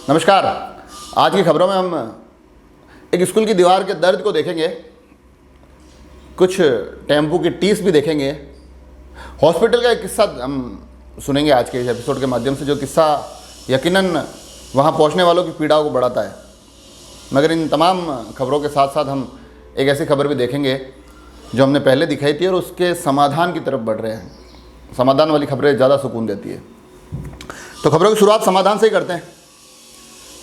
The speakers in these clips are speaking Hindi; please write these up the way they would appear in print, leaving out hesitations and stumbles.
नमस्कार। आज की खबरों में हम एक स्कूल की दीवार के दर्द को देखेंगे, कुछ टेम्पू की टीस भी देखेंगे, हॉस्पिटल का एक किस्सा हम सुनेंगे आज के इस एपिसोड के माध्यम से, जो किस्सा यकीनन वहाँ पहुँचने वालों की पीड़ा को बढ़ाता है। मगर इन तमाम खबरों के साथ साथ हम एक ऐसी खबर भी देखेंगे जो हमने पहले दिखाई थी और उसके समाधान की तरफ बढ़ रहे हैं। समाधान वाली खबरें ज़्यादा सुकून देती है। तो खबरों की शुरुआत समाधान से ही करते हैं।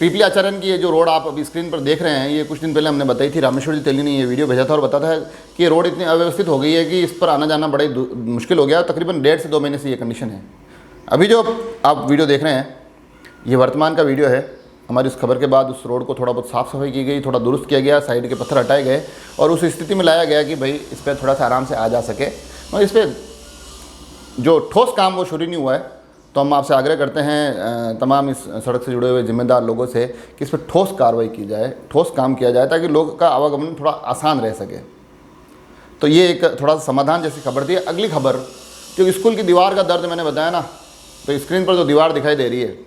पीपली आचरण की ये जो रोड आप अभी स्क्रीन पर देख रहे हैं, ये कुछ दिन पहले हमने बताई थी। रामेश्वर जी तेली ने ये वीडियो भेजा था और बताता है कि ये रोड इतनी अव्यवस्थित हो गई है कि इस पर आना जाना बड़ा ही मुश्किल हो गया। तकरीबन 1.5 से 2 महीने से ये कंडीशन है। अभी जो आप वीडियो देख रहे हैं, ये वर्तमान का वीडियो है। हमारी इस खबर के बाद उस रोड को थोड़ा बहुत साफ़ सफाई की गई, थोड़ा दुरुस्त किया गया, साइड के पत्थर हटाए गए और उस स्थिति में लाया गया कि भाई इस पर थोड़ा सा आराम से आ जा सके। और इस पर जो ठोस काम वो शुरू नहीं हुआ है, तो हम आपसे आग्रह करते हैं तमाम इस सड़क से जुड़े हुए जिम्मेदार लोगों से कि इस पर ठोस कार्रवाई की जाए, ठोस काम किया जाए, ताकि लोगों का आवागमन थोड़ा आसान रह सके। तो ये एक थोड़ा सा समाधान जैसी खबर थी। अगली खबर, जो स्कूल की दीवार का दर्द मैंने बताया ना, तो स्क्रीन पर जो दीवार दिखाई दे रही है,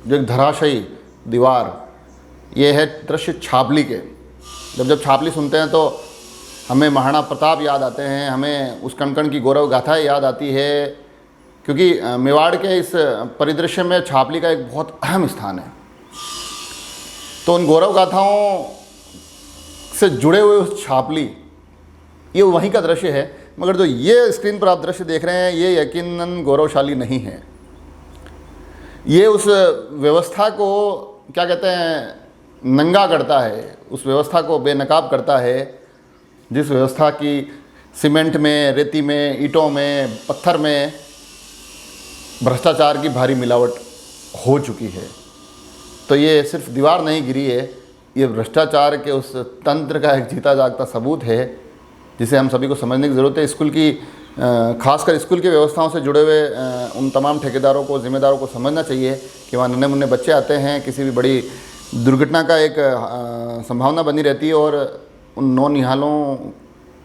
जो एक धराशायी दीवार, ये है दृश्य छापली के। जब छापली सुनते हैं तो हमें महाराणा प्रताप याद आते हैं, हमें उस कण कण की गौरव गाथाएँ याद आती है, क्योंकि मेवाड़ के इस परिदृश्य में छापली का एक बहुत अहम स्थान है। तो उन गौरव गाथाओं से जुड़े हुए उस छापली, ये वहीं का दृश्य है। मगर जो ये स्क्रीन पर आप दृश्य देख रहे हैं, ये यकीनन गौरवशाली नहीं है। ये उस व्यवस्था को क्या कहते हैं, नंगा करता है, उस व्यवस्था को बेनकाब करता है, जिस व्यवस्था की सीमेंट में, रेती में, ईंटों में, पत्थर में भ्रष्टाचार की भारी मिलावट हो चुकी है। तो ये सिर्फ दीवार नहीं गिरी है, ये भ्रष्टाचार के उस तंत्र का एक जीता जागता सबूत है, जिसे हम सभी को समझने की ज़रूरत है। स्कूल की खासकर स्कूल की व्यवस्थाओं से जुड़े हुए उन तमाम ठेकेदारों को, जिम्मेदारों को समझना चाहिए कि वहाँ नन्हे मुन्ने बच्चे आते हैं, किसी भी बड़ी दुर्घटना का एक संभावना बनी रहती है, और उन नौनिहालों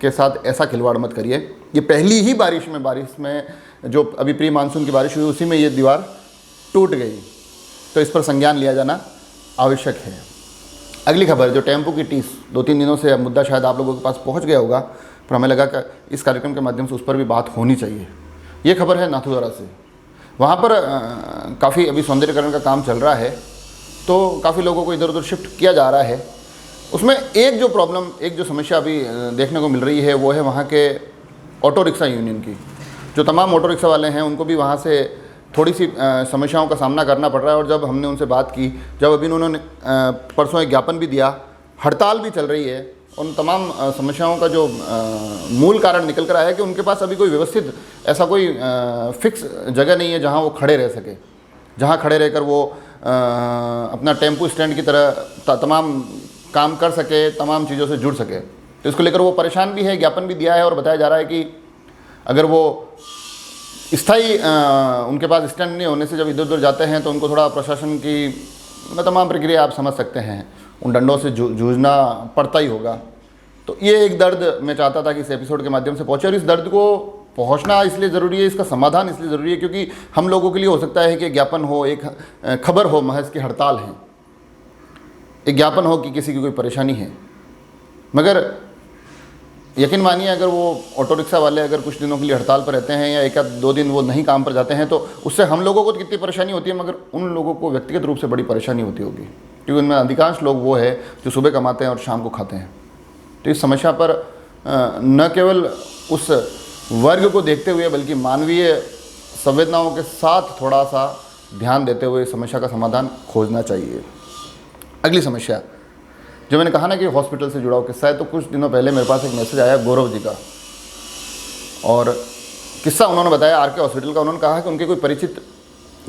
के साथ ऐसा खिलवाड़ मत करिए। ये पहली ही बारिश में जो अभी प्री मानसून की बारिश हुई, उसी में ये दीवार टूट गई। तो इस पर संज्ञान लिया जाना आवश्यक है। अगली खबर, जो टेम्पू की टीस, 2-3 दिनों से मुद्दा शायद आप लोगों के पास पहुंच गया होगा, पर हमें लगा कि इस कार्यक्रम के माध्यम से उस पर भी बात होनी चाहिए। ये खबर है नाथुद्वारा से। वहाँ पर काफ़ी अभी सौंदर्यीकरण का काम चल रहा है, तो काफ़ी लोगों को इधर उधर शिफ्ट किया जा रहा है। उसमें एक जो प्रॉब्लम, एक जो समस्या अभी देखने को मिल रही है, वो है वहाँ के ऑटो रिक्शा यूनियन की। जो तमाम ऑटो रिक्शा वाले हैं, उनको भी वहाँ से थोड़ी सी समस्याओं का सामना करना पड़ रहा है। और जब हमने उनसे बात की, जब अभी उन्होंने परसों एक ज्ञापन भी दिया, हड़ताल भी चल रही है, उन तमाम समस्याओं का जो मूल कारण निकल कर आया है कि उनके पास अभी कोई व्यवस्थित ऐसा कोई फिक्स जगह नहीं है जहाँ वो खड़े रह सके, जहाँ खड़े रहकर वो अपना टेम्पू स्टैंड की तरह तमाम काम कर सके, तमाम चीज़ों से जुड़ सके। तो इसको लेकर वो परेशान भी है। ज्ञापन भी दिया है और बताया जा रहा है कि अगर वो स्थायी उनके पास स्टैंड नहीं होने से जब इधर उधर जाते हैं, तो उनको थोड़ा प्रशासन की तमाम प्रक्रिया आप समझ सकते हैं, उन डंडों से जूझना पड़ता ही होगा। तो ये एक दर्द मैं चाहता था कि इस एपिसोड के माध्यम से पहुँचे, और इस दर्द को पहुँचना इसलिए ज़रूरी है, इसका समाधान इसलिए ज़रूरी है क्योंकि हम लोगों के लिए हो सकता है कि ज्ञापन हो, एक खबर हो महज की हड़ताल है, एक ज्ञापन हो कि किसी की कोई परेशानी है। मगर यकीन मानिए, अगर वो ऑटो रिक्शा वाले अगर कुछ दिनों के लिए हड़ताल पर रहते हैं या 1-2 दिन वो नहीं काम पर जाते हैं, तो उससे हम लोगों को तो कितनी परेशानी होती है, मगर उन लोगों को व्यक्तिगत रूप से बड़ी परेशानी होती होगी, क्योंकि उनमें अधिकांश लोग वो है जो सुबह कमाते हैं और शाम को खाते हैं। तो इस समस्या पर न केवल उस वर्ग को देखते हुए, बल्कि मानवीय संवेदनाओं के साथ थोड़ा सा ध्यान देते हुए समस्या का समाधान खोजना चाहिए। अगली समस्या, जो मैंने कहा ना कि हॉस्पिटल से जुड़ा हुआ किस्सा है, तो कुछ दिनों पहले मेरे पास एक मैसेज आया गौरव जी का, और किस्सा उन्होंने बताया आरके हॉस्पिटल का। उन्होंने कहा कि उनके कोई परिचित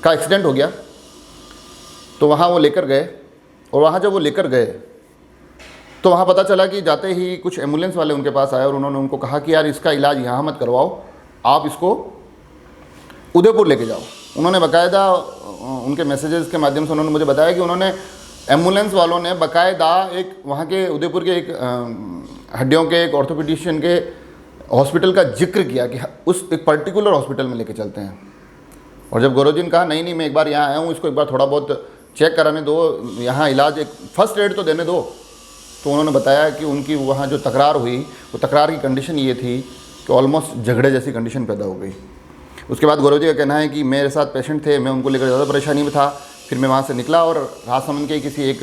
का एक्सीडेंट हो गया, तो वहाँ वो लेकर गए, और वहाँ जब वो लेकर गए तो वहाँ पता चला कि जाते ही कुछ एम्बुलेंस वाले उनके पास आए और उन्होंने उनको कहा कि यार इसका इलाज यहाँ मत करवाओ, आप इसको उदयपुर लेके जाओ। उन्होंने बाकायदा उनके मैसेजेस के माध्यम से उन्होंने मुझे बताया कि उन्होंने एम्बुलेंस वालों ने बाकायदा एक वहाँ के उदयपुर के एक हड्डियों के एक ऑर्थोपेडिशियन के हॉस्पिटल का जिक्र किया कि उस एक पर्टिकुलर हॉस्पिटल में लेके चलते हैं। और जब गौरव जी ने कहा नहीं मैं एक बार यहाँ आया हूँ, इसको एक बार थोड़ा बहुत चेक कराने दो, यहाँ इलाज एक फर्स्ट एड तो देने दो। तो उन्होंने बताया कि उनकी वहाँ जो तकरार हुई, वो तकरार की कंडीशन ये थी कि ऑलमोस्ट झगड़े जैसी कंडीशन पैदा हो गई। उसके बाद गौरव जी का कहना है कि मेरे साथ पेशेंट थे, मैं उनको लेकर ज़्यादा परेशानी में था। फिर मैं वहाँ से निकला और राजसमंद के किसी एक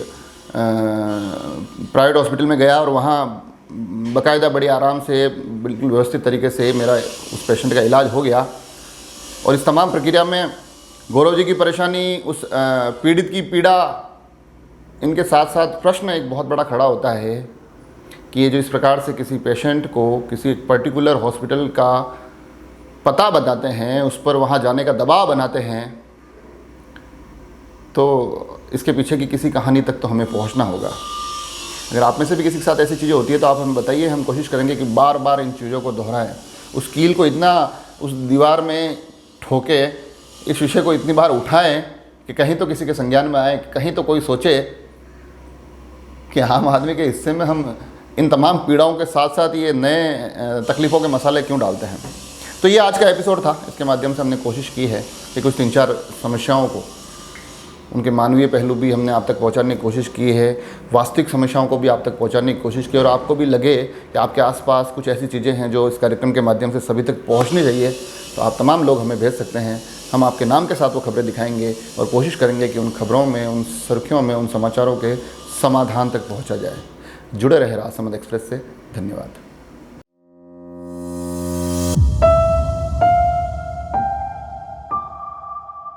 प्राइवेट हॉस्पिटल में गया और वहाँ बाकायदा बड़ी आराम से बिल्कुल व्यवस्थित तरीके से मेरा उस पेशेंट का इलाज हो गया। और इस तमाम प्रक्रिया में गौरव जी की परेशानी, उस पीड़ित की पीड़ा, इनके साथ साथ प्रश्न एक बहुत बड़ा खड़ा होता है कि ये जो इस प्रकार से किसी पेशेंट को किसी पर्टिकुलर हॉस्पिटल का पता बताते हैं, उस पर वहाँ जाने का दबाव बनाते हैं, तो इसके पीछे की किसी कहानी तक तो हमें पहुँचना होगा। अगर आप में से भी किसी के साथ ऐसी चीज़ें होती है तो आप हमें बताइए, हम कोशिश करेंगे कि बार बार इन चीज़ों को दोहराएं। उस कील को इतना उस दीवार में ठोके, इस विषय को इतनी बार उठाएं कि कहीं तो किसी के संज्ञान में आए, कहीं तो कोई सोचे कि आम आदमी के हिस्से में हम इन तमाम पीड़ाओं के साथ साथ ये नए तकलीफ़ों के मसाले क्यों डालते हैं। तो ये आज का एपिसोड था। इसके माध्यम से हमने कोशिश की है कि कुछ 3-4 समस्याओं को, उनके मानवीय पहलू भी हमने आप तक पहुंचाने की कोशिश की है, वास्तविक समस्याओं को भी आप तक पहुंचाने की कोशिश की, और आपको भी लगे कि आपके आसपास कुछ ऐसी चीज़ें हैं जो इस कार्यक्रम के माध्यम से सभी तक पहुंचनी चाहिए, तो आप तमाम लोग हमें भेज सकते हैं। हम आपके नाम के साथ वो खबरें दिखाएंगे और कोशिश करेंगे कि उन खबरों में, उन सुर्खियों में, उन समाचारों के समाधान तक पहुँचा जाए। जुड़े रहे राजसमंद एक्सप्रेस से। धन्यवाद।